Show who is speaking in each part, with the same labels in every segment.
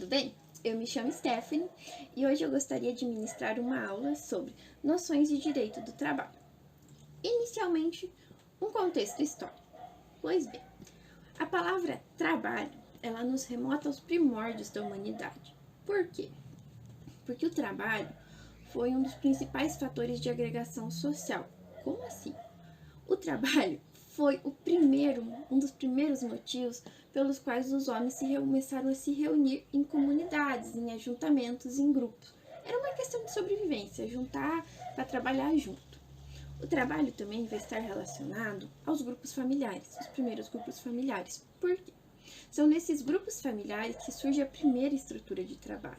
Speaker 1: tudo bem? Eu me chamo Stephanie e hoje eu gostaria de ministrar uma aula sobre noções de direito do trabalho. Inicialmente, um contexto histórico. Pois bem, a palavra trabalho, ela nos remota aos primórdios da humanidade. Por quê? Porque o trabalho foi um dos principais fatores de agregação social. Como assim? O trabalho foi um dos primeiros motivos pelos quais os homens começaram a se reunir em comunidades, em ajuntamentos, em grupos. Era uma questão de sobrevivência, juntar para trabalhar junto. O trabalho também vai estar relacionado aos grupos familiares, os primeiros grupos familiares. Por quê? São nesses grupos familiares que surge a primeira estrutura de trabalho,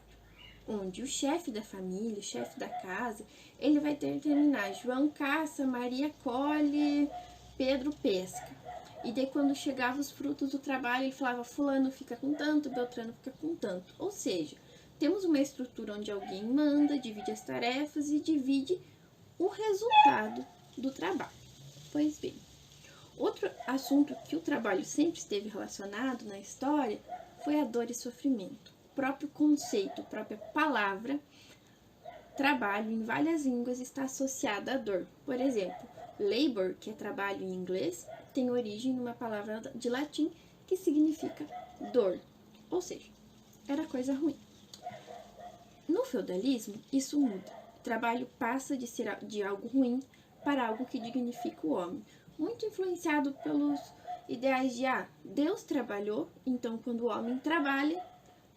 Speaker 1: onde o chefe da família, o chefe da casa, ele vai determinar: João caça, Maria colhe, Pedro pesca. E daí quando chegavam os frutos do trabalho, ele falava: fulano fica com tanto, Beltrano fica com tanto. Ou seja, temos uma estrutura onde alguém manda, divide as tarefas e divide o resultado do trabalho. Pois bem, outro assunto que o trabalho sempre esteve relacionado na história foi a dor e sofrimento. O próprio conceito, a própria palavra trabalho em várias línguas está associada à dor. Por exemplo, labor, que é trabalho em inglês, tem origem numa palavra de latim que significa dor, ou seja, era coisa ruim. No feudalismo, isso muda. O trabalho passa de ser de algo ruim para algo que dignifica o homem, muito influenciado pelos ideais de Deus trabalhou, então quando o homem trabalha,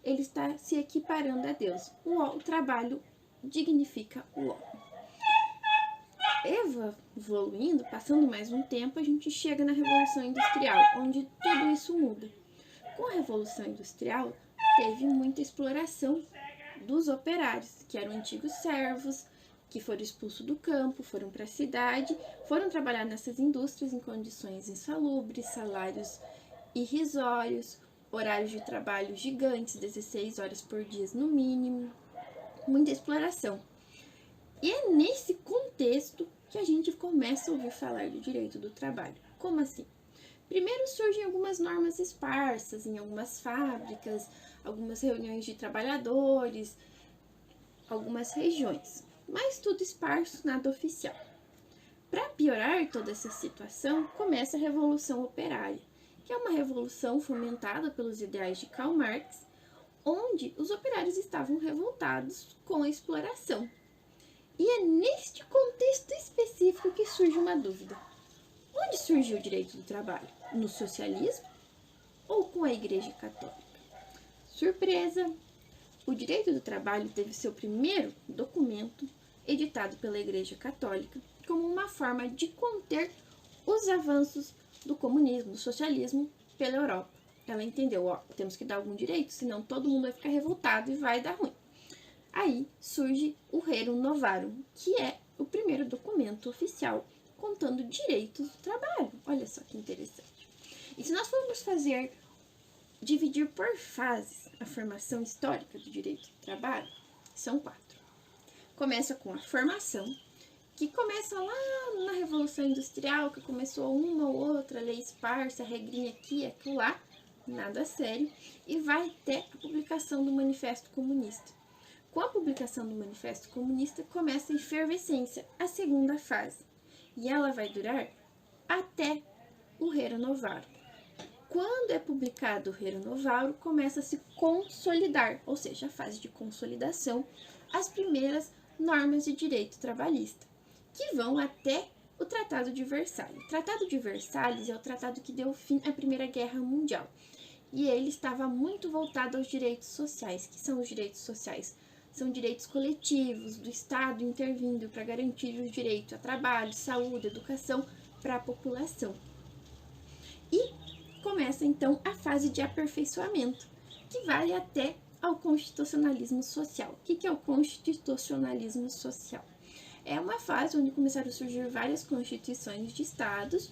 Speaker 1: ele está se equiparando a Deus. O trabalho dignifica o homem. Evoluindo, passando mais um tempo, a gente chega na Revolução Industrial, onde tudo isso muda. Com a Revolução Industrial, teve muita exploração dos operários, que eram antigos servos, que foram expulsos do campo, foram para a cidade, foram trabalhar nessas indústrias em condições insalubres, salários irrisórios, horários de trabalho gigantes, 16 horas por dia no mínimo, muita exploração. E é nesse contexto que a gente começa a ouvir falar do direito do trabalho. Como assim? Primeiro surgem algumas normas esparsas em algumas fábricas, algumas reuniões de trabalhadores, algumas regiões, mas tudo esparso, nada oficial. Para piorar toda essa situação, começa a Revolução Operária, que é uma revolução fomentada pelos ideais de Karl Marx, onde os operários estavam revoltados com a exploração. E é neste contexto específico que surge uma dúvida. Onde surgiu o direito do trabalho? No socialismo ou com a Igreja Católica? Surpresa! O direito do trabalho teve seu primeiro documento editado pela Igreja Católica como uma forma de conter os avanços do comunismo, do socialismo pela Europa. Ela entendeu, temos que dar algum direito, senão todo mundo vai ficar revoltado e vai dar ruim. Aí surge o Rerum Novarum, que é o primeiro documento oficial contando direitos do trabalho. Olha só que interessante. E se nós formos dividir por fases a formação histórica do direito do trabalho, são 4. Começa com a formação, que começa lá na Revolução Industrial, que começou uma ou outra lei esparsa, regrinha aqui, aqui lá, nada sério, e vai até a publicação do Manifesto Comunista. Com a publicação do Manifesto Comunista, começa a efervescência, a segunda fase, e ela vai durar até o Rerum Novarum. Quando é publicado o Rerum Novarum, começa a se consolidar, ou seja, a fase de consolidação, as primeiras normas de direito trabalhista, que vão até o Tratado de Versalhes. O Tratado de Versalhes é o tratado que deu fim à Primeira Guerra Mundial, e ele estava muito voltado aos direitos sociais. Que são os direitos sociais? São direitos coletivos do Estado intervindo para garantir o direito a trabalho, saúde, educação para a população. E começa então a fase de aperfeiçoamento, que vai até ao constitucionalismo social. O que é o constitucionalismo social? É uma fase onde começaram a surgir várias constituições de estados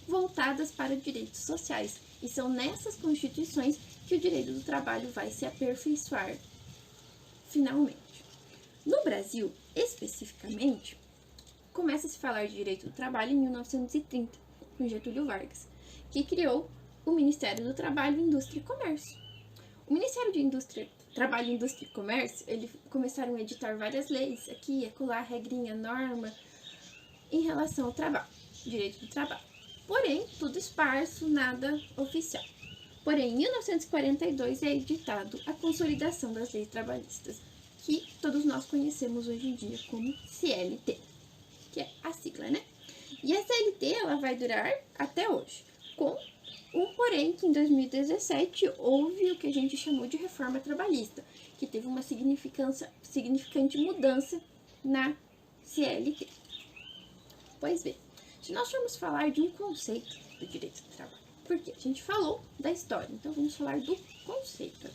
Speaker 1: voltadas para direitos sociais. E são nessas constituições que o direito do trabalho vai se aperfeiçoar finalmente. No Brasil, especificamente, começa a se falar de direito do trabalho em 1930, com Getúlio Vargas, que criou o Ministério do Trabalho, Indústria e Comércio. O Ministério de Indústria, Trabalho, Indústria e Comércio, eles começaram a editar várias leis, aqui, acolá, regrinha, norma, em relação ao trabalho, direito do trabalho. Porém, tudo esparso, nada oficial. Porém, em 1942 é editado a Consolidação das Leis Trabalhistas, que todos nós conhecemos hoje em dia como CLT, que é a sigla, né? E a CLT ela vai durar até hoje, com um porém que em 2017 houve o que a gente chamou de reforma trabalhista, que teve uma significante mudança na CLT. Pois bem, se nós formos falar de um conceito do direito do trabalho, porque a gente falou da história, então vamos falar do conceito.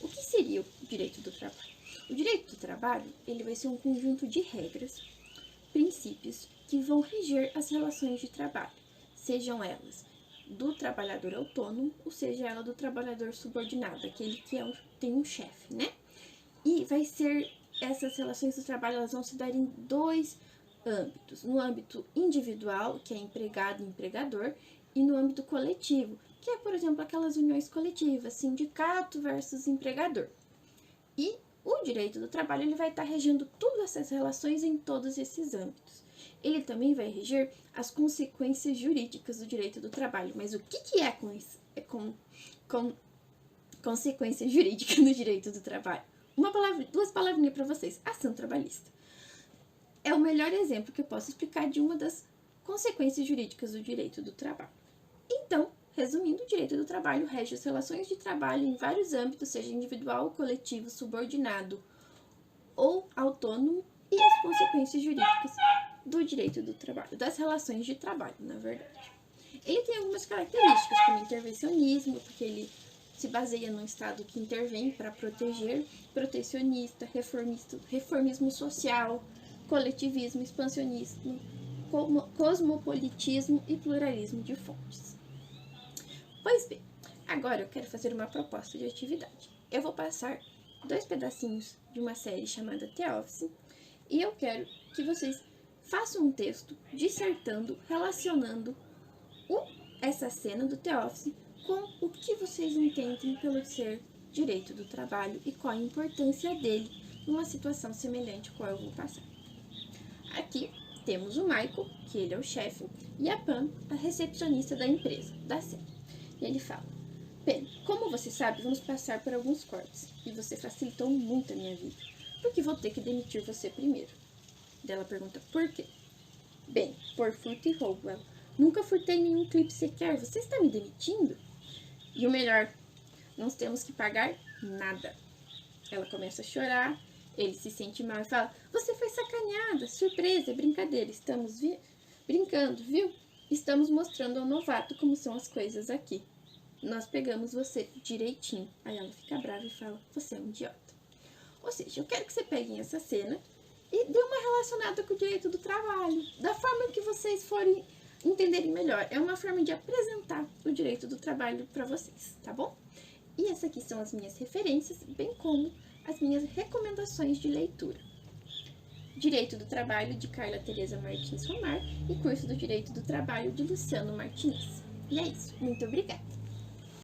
Speaker 1: O que seria o direito do trabalho? O direito do trabalho ele vai ser um conjunto de regras, princípios que vão reger as relações de trabalho, sejam elas do trabalhador autônomo, ou seja ela do trabalhador subordinado, aquele que tem um chefe, né? E vai ser, essas relações do trabalho elas vão se dar em dois âmbitos, no âmbito individual, que é empregado e empregador, e no âmbito coletivo, que é, por exemplo, aquelas uniões coletivas, sindicato versus empregador. E o direito do trabalho ele vai estar regendo todas essas relações em todos esses âmbitos. Ele também vai reger as consequências jurídicas do direito do trabalho. Mas o que é consequência jurídica do direito do trabalho? Duas palavrinhas para vocês. Ação trabalhista. É o melhor exemplo que eu posso explicar de uma das consequências jurídicas do direito do trabalho. Então, resumindo, o direito do trabalho rege as relações de trabalho em vários âmbitos, seja individual, coletivo, subordinado ou autônomo, e as consequências jurídicas do direito do trabalho, das relações de trabalho, na verdade. Ele tem algumas características, como intervencionismo, porque ele se baseia num Estado que intervém para proteger, protecionista, reformismo social, coletivismo, expansionismo, cosmopolitismo e pluralismo de fontes. Pois bem, agora eu quero fazer uma proposta de atividade. Eu vou passar 2 pedacinhos de uma série chamada The Office e eu quero que vocês façam um texto dissertando, relacionando essa cena do The Office com o que vocês entendem pelo ser direito do trabalho e qual a importância dele numa situação semelhante à qual eu vou passar. Aqui temos o Michael, que ele é o chefe, e a Pam, a recepcionista da empresa, da série. E ele fala: Pen, como você sabe, vamos passar por alguns cortes, e você facilitou muito a minha vida, porque vou ter que demitir você primeiro. Ela pergunta: por quê? Bem, por furto e roubo. Ela: nunca furtei nenhum clipe sequer, você está me demitindo? E o melhor, não temos que pagar nada. Ela começa a chorar, ele se sente mal e fala: você foi sacaneada, surpresa, é brincadeira, estamos brincando, viu? Estamos mostrando ao novato como são as coisas aqui. Nós pegamos você direitinho. Aí ela fica brava e fala: você é um idiota. Ou seja, eu quero que você peguem essa cena e dê uma relacionada com o direito do trabalho, da forma que vocês forem entenderem melhor. É uma forma de apresentar o direito do trabalho para vocês, tá bom? E essas aqui são as minhas referências, bem como as minhas recomendações de leitura. Direito do Trabalho, de Carla Teresa Martins Romar, e Curso do Direito do Trabalho, de Luciano Martinez. E é isso. Muito obrigada!